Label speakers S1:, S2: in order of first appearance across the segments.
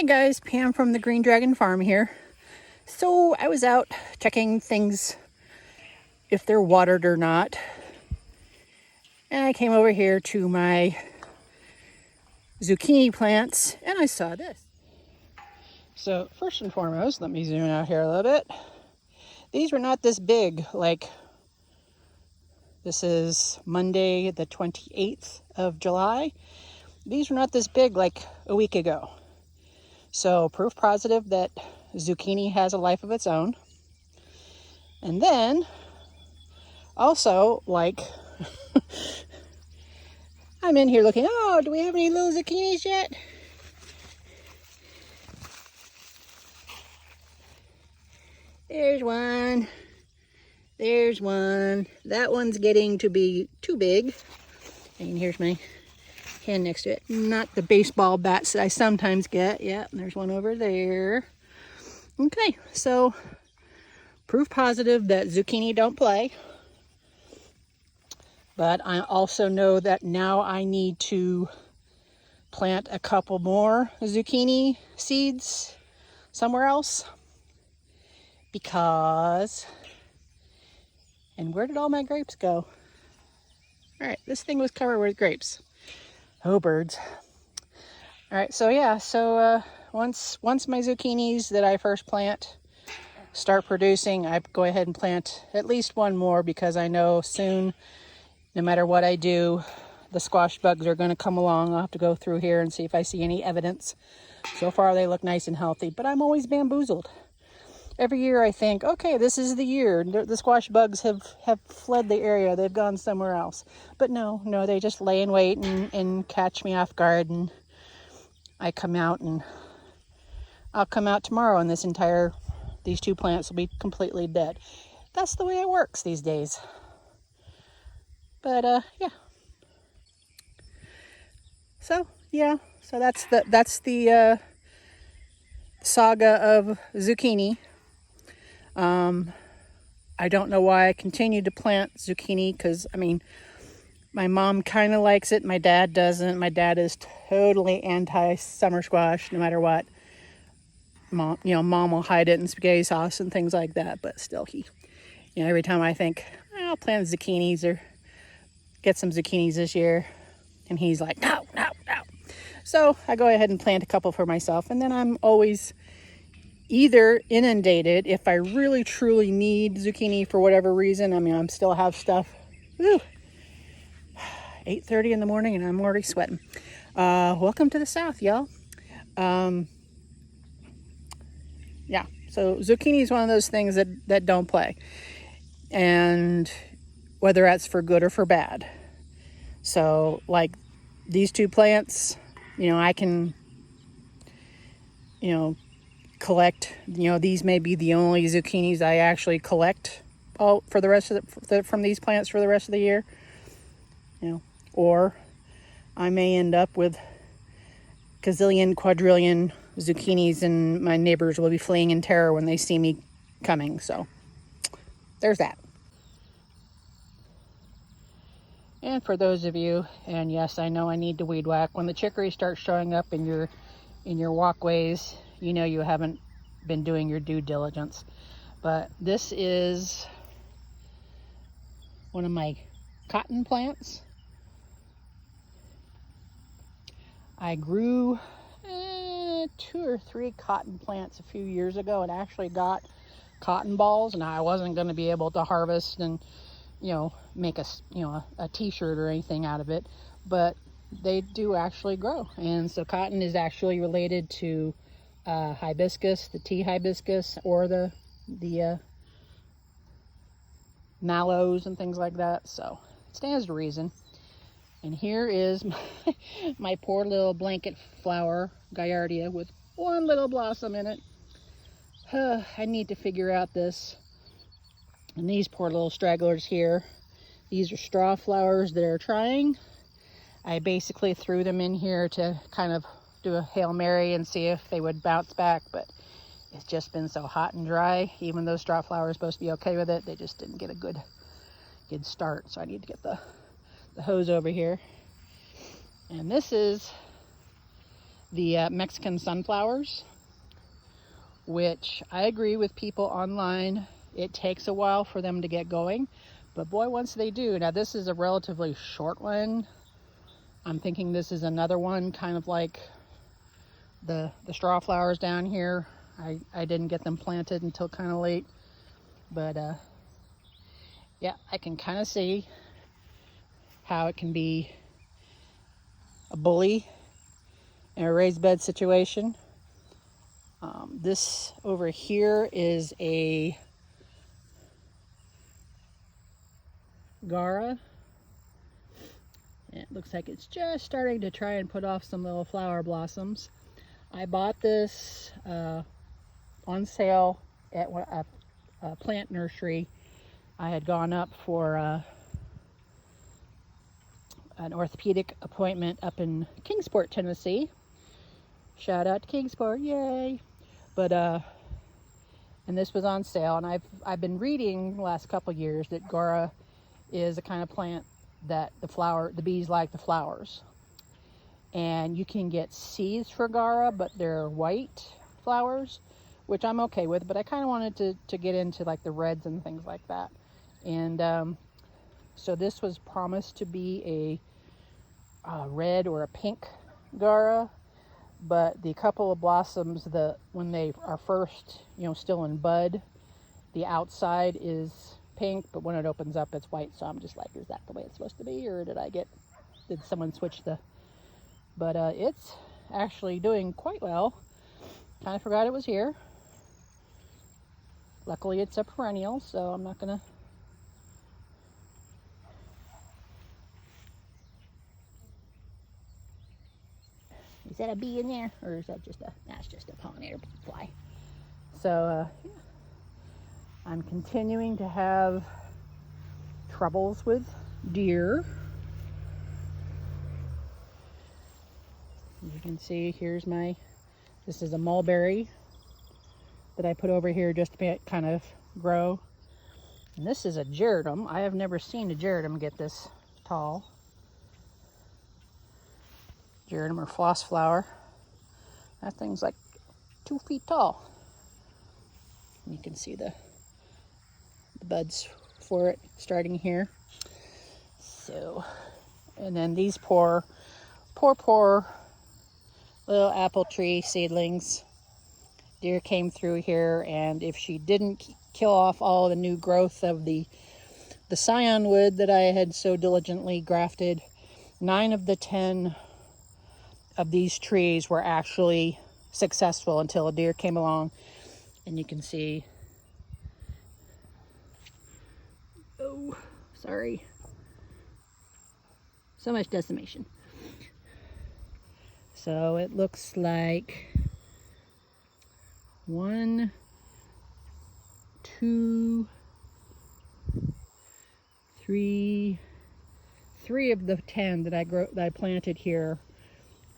S1: Hi guys, Pam from the Green Dragon Farm here. So I was out checking things, if they're watered or not. And I came over here to my zucchini plants and I saw this. So first and foremost, let me zoom out here a little bit. These were not this big. Like, this is Monday the 28th of July. These were not this big like a week ago. So proof positive that zucchini has a life of its own. And then also, like, I'm in here looking, oh, do we have any little zucchinis yet? There's one. There's one. That one's getting to be too big. And here's my hand next to it. Not the baseball bats that I sometimes get. Yeah, there's one over there. Okay, so proof positive that zucchini don't play. But I also know that now I need to plant a couple more zucchini seeds somewhere else. Because, and where did all my grapes go? All right, this thing was covered with grapes. Oh, birds. All right, so yeah, once my zucchinis that I first plant start producing, I go ahead and plant at least one more, because I know soon, no matter what I do, the squash bugs are going to come along. I'll have to go through here and see if I see any evidence. So far, they look nice and healthy, but I'm always bamboozled. Every year I think, okay, this is the year. The squash bugs have fled the area. They've gone somewhere else. But no, they just lay in wait and catch me off guard. And I come out, and I'll come out tomorrow and these two plants will be completely dead. That's the way it works these days. But yeah. So that's the saga of zucchini. I don't know why I continue to plant zucchini, because I mean, my mom kind of likes it, my dad doesn't. My dad is totally anti summer squash, no matter what. Mom will hide it in spaghetti sauce and things like that, but still every time I think I'll plant zucchinis or get some zucchinis this year, and he's like, no. So I go ahead and plant a couple for myself, and then I'm always either inundated if I really truly need zucchini for whatever reason. I mean, I'm still have stuff. 8:30 in the morning and I'm already sweating. Welcome to the South, y'all. Yeah, so zucchini is one of those things that don't play, and whether that's for good or for bad. So like these two plants, I can collect, these may be the only zucchinis I actually collect for the rest of from these plants for the rest of the year. Or I may end up with gazillion, quadrillion zucchinis, and my neighbors will be fleeing in terror when they see me coming. So there's that. And for those of you, and yes, I know I need to weed whack, when the chicory starts showing up in your walkways, you haven't been doing your due diligence. But this is one of my cotton plants. I grew 2 or 3 cotton plants a few years ago and actually got cotton balls. Now, I wasn't going to be able to harvest and make a t-shirt or anything out of it, but they do actually grow. And so cotton is actually related to hibiscus, the tea hibiscus, or the mallows and things like that. So it stands to reason. And here is my poor little blanket flower, Gaillardia, with one little blossom in it. I need to figure out this. And these poor little stragglers here, these are straw flowers that are trying. I basically threw them in here to kind of do a Hail Mary and see if they would bounce back, but it's just been so hot and dry. Even though straw flowers are supposed to be okay with it, they just didn't get a good start. So I need to get the hose over here. And this is the Mexican sunflowers, which I agree with people online. It takes a while for them to get going, but boy, once they do. Now this is a relatively short one. I'm thinking this is another one kind of like the straw flowers down here. I didn't get them planted until kind of late, but yeah, I can kind of see how it can be a bully in a raised bed situation. This over here is a Gara. It looks like it's just starting to try and put off some little flower blossoms. I bought this on sale at a plant nursery. I had gone up for an orthopedic appointment up in Kingsport, Tennessee. Shout out to Kingsport, yay! But and this was on sale, and I've been reading the last couple years that Gara is a kind of plant that the bees like the flowers, and you can get seeds for Gara, but they're white flowers, which I'm okay with. But I kind of wanted to get into like the reds and things like that, and so this was promised to be a red or a pink Gara. But the couple of blossoms, when they are first, still in bud, the outside is pink, but when it opens up, it's white. So I'm just like, is that the way it's supposed to be, or did someone switch But it's actually doing quite well. Kind of forgot it was here. Luckily, it's a perennial, so I'm not gonna. Is that a bee in there, or is that that's just a pollinator fly? So, yeah. I'm continuing to have troubles with deer. As you can see, this is a mulberry that I put over here just to kind of grow. And this is a gerodum. I have never seen a gerodum get this tall. Gerodum or floss flower. That thing's like 2 feet tall. You can see the buds for it starting here. So, and then these poor little apple tree seedlings. Deer came through here, and if she didn't kill off all the new growth of the scion wood that I had so diligently grafted, 9 of the 10 of these trees were actually successful until a deer came along. And you can see, oh, sorry, so much decimation. So it looks like 1, 2, 3 of the 10 that I planted here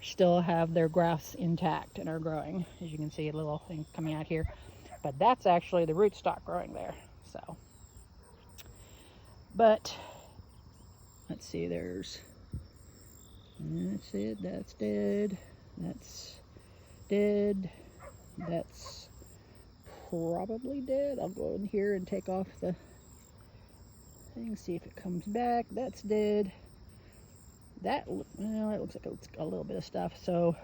S1: still have their grafts intact and are growing. As you can see, a little thing coming out here, but that's actually the rootstock growing there. So, but let's see, that's it, that's dead, that's dead, that's probably dead. I'll go in here and take off the thing, see if it comes back. That's dead. It looks like it's got a little bit of stuff. So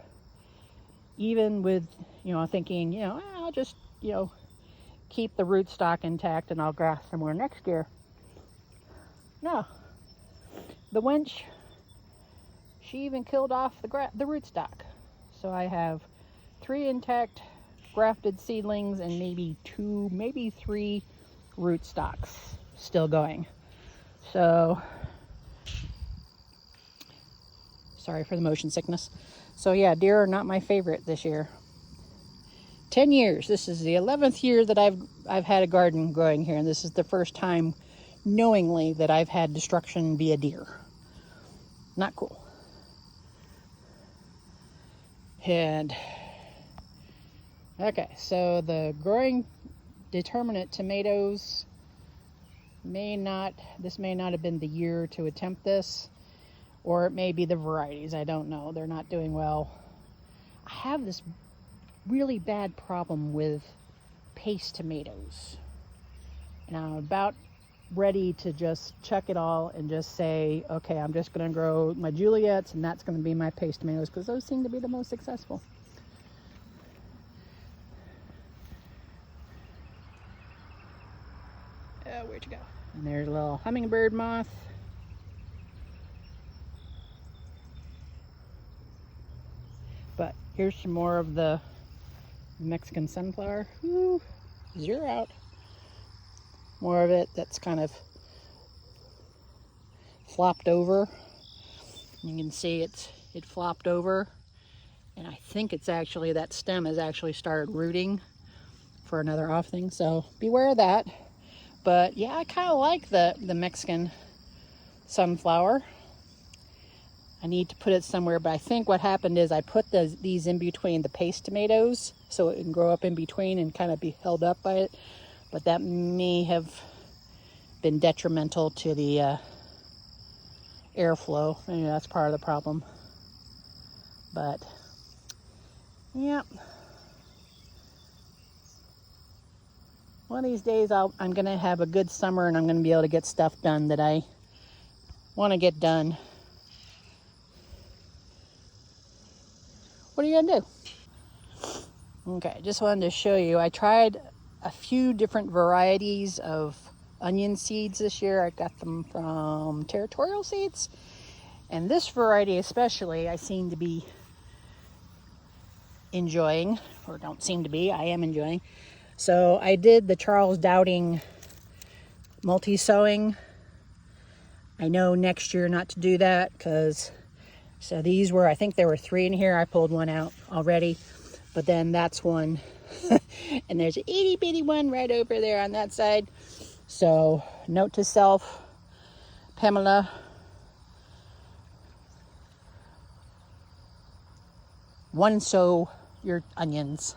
S1: even with, thinking, I'll just, keep the rootstock intact and I'll graft some more next year. No. The wench, she even killed off the rootstock. So I have 3 intact grafted seedlings and maybe 2, maybe 3 rootstocks still going. So, sorry for the motion sickness. So yeah, deer are not my favorite this year. 10 years. This is the 11th year that I've had a garden growing here, and this is the first time knowingly that I've had destruction via deer. Not cool. And okay, so the growing determinate tomatoes this may not have been the year to attempt this, or it may be the varieties. I don't know. They're not doing well. I have this really bad problem with paste tomatoes. And I'm about ready to just chuck it all and just say, okay, I'm just going to grow my Juliets, and that's going to be my paste tomatoes, because those seem to be the most successful. Where'd you go? And there's a little hummingbird moth. But here's some more of the Mexican sunflower. Woo, zero out. More of it that's kind of flopped over. You can see it flopped over, and I think it's actually, that stem has actually started rooting for another offing, so beware of that. But yeah, I kind of like the Mexican sunflower. I need to put it somewhere, but I think what happened is I put these in between the paste tomatoes so it can grow up in between and kind of be held up by it. But that may have been detrimental to the airflow. Maybe that's part of the problem. But yeah, one of these days I'm going to have a good summer, and I'm going to be able to get stuff done that I want to get done. What are you going to do? Okay, just wanted to show you. I tried a few different varieties of onion seeds this year. I got them from Territorial Seeds. And this variety especially, I seem to be enjoying, or don't seem to be, I am enjoying. So I did the Charles Dowding multi-sowing. I know next year not to do that, because, so these were, I think there were 3 in here. I pulled one out already, but then that's one. And there's an itty bitty one right over there on that side. So note to self, Pamela, one sow your onions.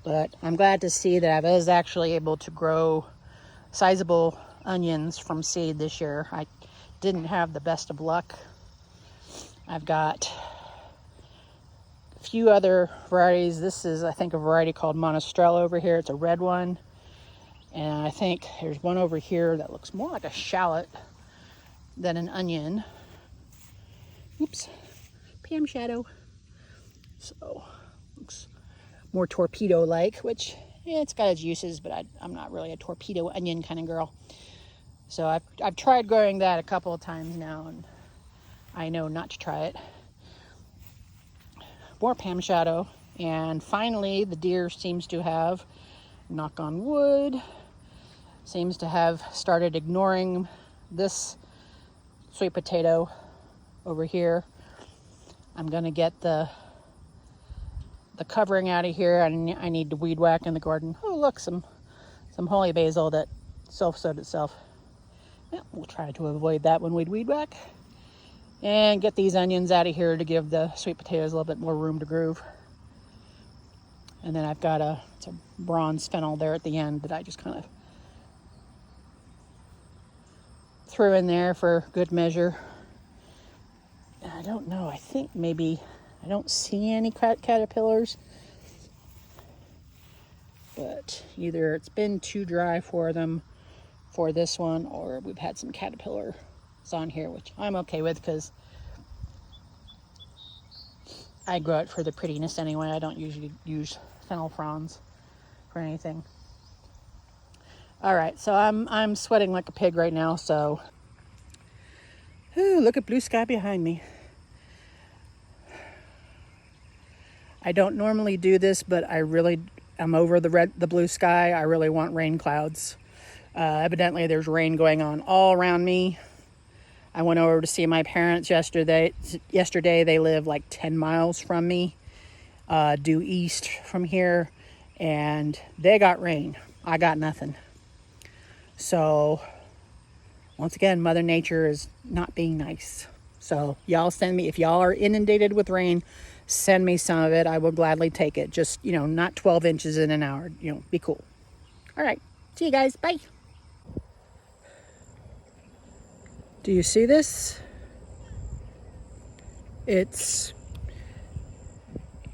S1: But I'm glad to see that I was actually able to grow sizable onions from seed this year. I didn't have the best of luck. I've got a few other varieties. This is, I think, a variety called Monastrell over here. It's a red one. And I think there's one over here that looks more like a shallot than an onion. Oops, Pam shadow. So, looks more torpedo-like, which, yeah, it's got its uses, but I'm not really a torpedo onion kind of girl. So I've tried growing that a couple of times now, and I know not to try it. More Pam shadow, and finally the deer seems to have, knock on wood, seems to have started ignoring this sweet potato over here. I'm gonna get the covering out of here. I need to weed whack in the garden. Oh, look, some holy basil that self-sowed itself. Yeah, we'll try to avoid that when we weed whack. And get these onions out of here to give the sweet potatoes a little bit more room to groove. And then I've got it's a bronze fennel there at the end that I just kind of threw in there for good measure. And I don't know, I think maybe, I don't see any caterpillars, but either it's been too dry for them for this one, or we've had some caterpillars on here, which I'm okay with, because I grow it for the prettiness anyway. I don't usually use fennel fronds for anything. All right, so I'm sweating like a pig right now, so ooh, look at blue sky behind me. I don't normally do this, but I'm over the blue sky. I really want rain clouds. Evidently there's rain going on all around me. I went over to see my parents yesterday. They live like 10 miles from me, due east from here, and they got rain. I got nothing. So once again, Mother Nature is not being nice. So y'all send me, if y'all are inundated with rain, send me some of it. I will gladly take it. Just, not 12 inches in an hour. Be cool. All right. See you guys. Bye. Do you see this? It's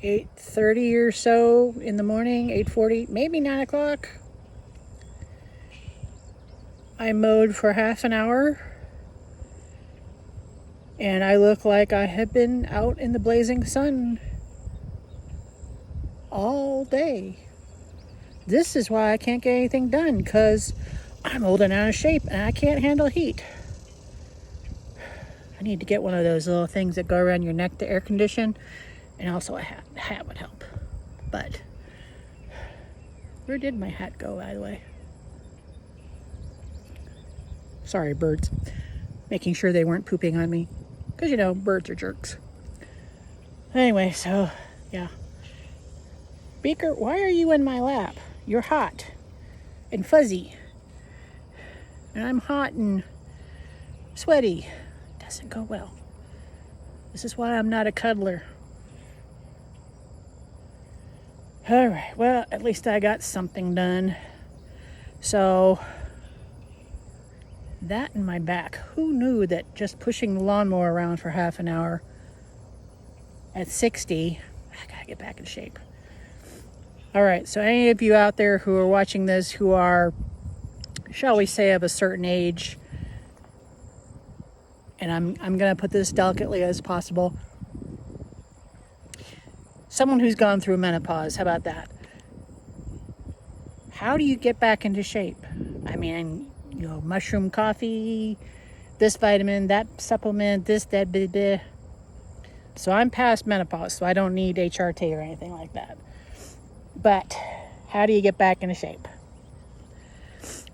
S1: 8:30 or so in the morning, 8:40, maybe 9 o'clock. I mowed for half an hour, and I look like I have been out in the blazing sun all day. This is why I can't get anything done, because I'm old and out of shape and I can't handle heat. I need to get one of those little things that go around your neck to air condition, and also a hat. A hat would help. But where did my hat go, by the way? Sorry, birds. Making sure they weren't pooping on me. Because, you know, birds are jerks. Anyway, so, yeah. Beaker, why are you in my lap? You're hot and fuzzy. And I'm hot and sweaty. Doesn't go well. This is why I'm not a cuddler. All right, well, at least I got something done. So, that in my back. Who knew that just pushing the lawnmower around for half an hour at 60, I gotta get back in shape. All right, so any of you out there who are watching this who are, shall we say, of a certain age, and I'm going to put this delicately as possible, someone who's gone through menopause, how about that? How do you get back into shape? I mean, you know, mushroom coffee, this vitamin, that supplement, this, that, blah, blah. So I'm past menopause, so I don't need HRT or anything like that. But how do you get back into shape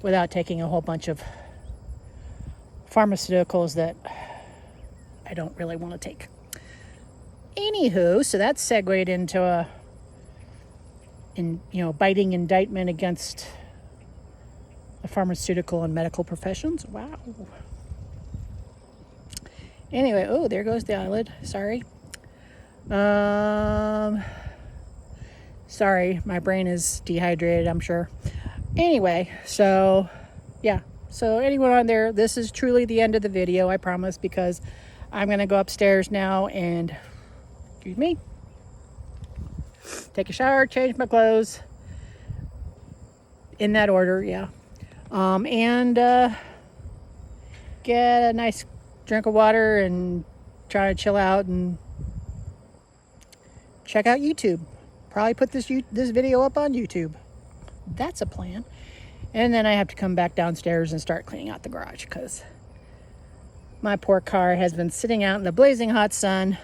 S1: without taking a whole bunch of pharmaceuticals that I don't really want to take? Anywho, so that segued into biting indictment against the pharmaceutical and medical professions. Wow. Anyway, oh, there goes the eyelid. Sorry. Sorry, my brain is dehydrated, I'm sure. Anyway, so, yeah. So anyone on there, this is truly the end of the video, I promise, because I'm going to go upstairs now and, excuse me, take a shower, change my clothes, in that order, yeah. And get a nice drink of water and try to chill out and check out YouTube. Probably put this video up on YouTube. That's a plan. And then I have to come back downstairs and start cleaning out the garage, because my poor car has been sitting out in the blazing hot sun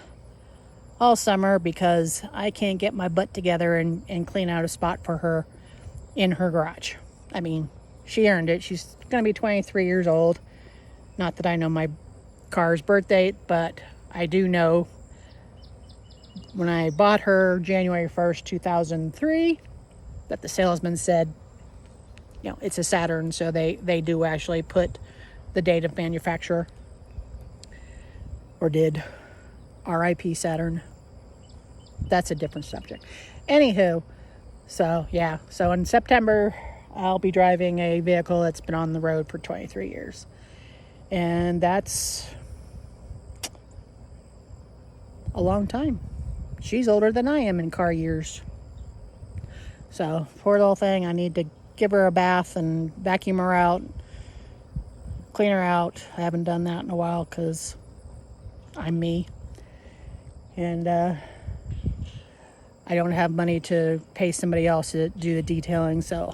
S1: all summer because I can't get my butt together and clean out a spot for her in her garage. I mean, she earned it. She's going to be 23 years old. Not that I know my car's birth date, but I do know when I bought her January 1st, 2003, that the salesman said, you know, it's a Saturn, so they do actually put the date of manufacturer, or did. R.I.P. Saturn. That's a different subject. Anywho, so yeah, so in September, I'll be driving a vehicle that's been on the road for 23 years. And that's a long time. She's older than I am in car years. So, poor little thing, I need to give her a bath and vacuum her out, clean her out. I haven't done that in a while because I'm me. And I don't have money to pay somebody else to do the detailing, so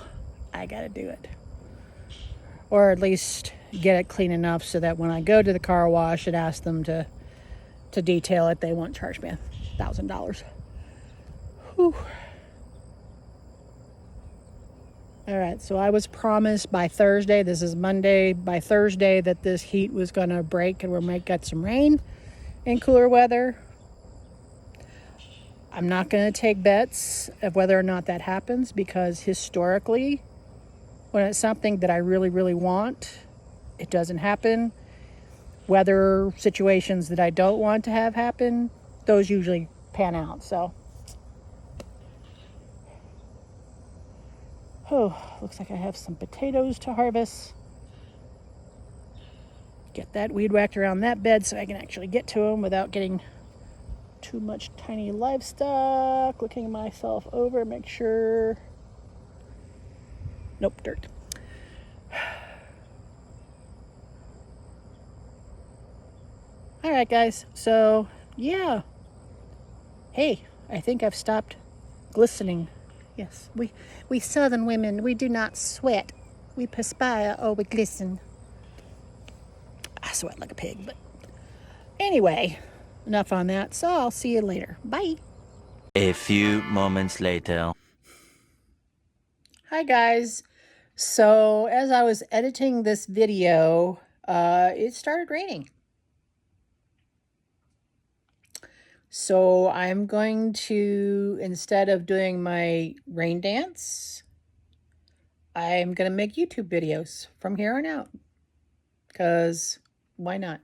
S1: I gotta do it. Or at least get it clean enough so that when I go to the car wash and ask them to detail it, they won't charge me $1,000. Whew. All right, so I was promised by Thursday, this is Monday, by Thursday that this heat was going to break and we might get some rain and cooler weather. I'm not going to take bets of whether or not that happens, because historically, when it's something that I really, really want, it doesn't happen. Weather situations that I don't want to have happen, those usually pan out. So, oh, looks like I have some potatoes to harvest. Get that weed whacked around that bed so I can actually get to them without getting too much tiny livestock. Looking myself over, make sure. Nope, dirt. All right, guys. So, yeah. Hey, I think I've stopped glistening. Yes, we southern women, we do not sweat. We perspire or we glisten. I sweat like a pig, but anyway, enough on that. So I'll see you later. Bye.
S2: A few moments later.
S1: Hi, guys. So as I was editing this video, it started raining. So I'm going to, instead of doing my rain dance, I'm going to make YouTube videos from here on out. Because why not?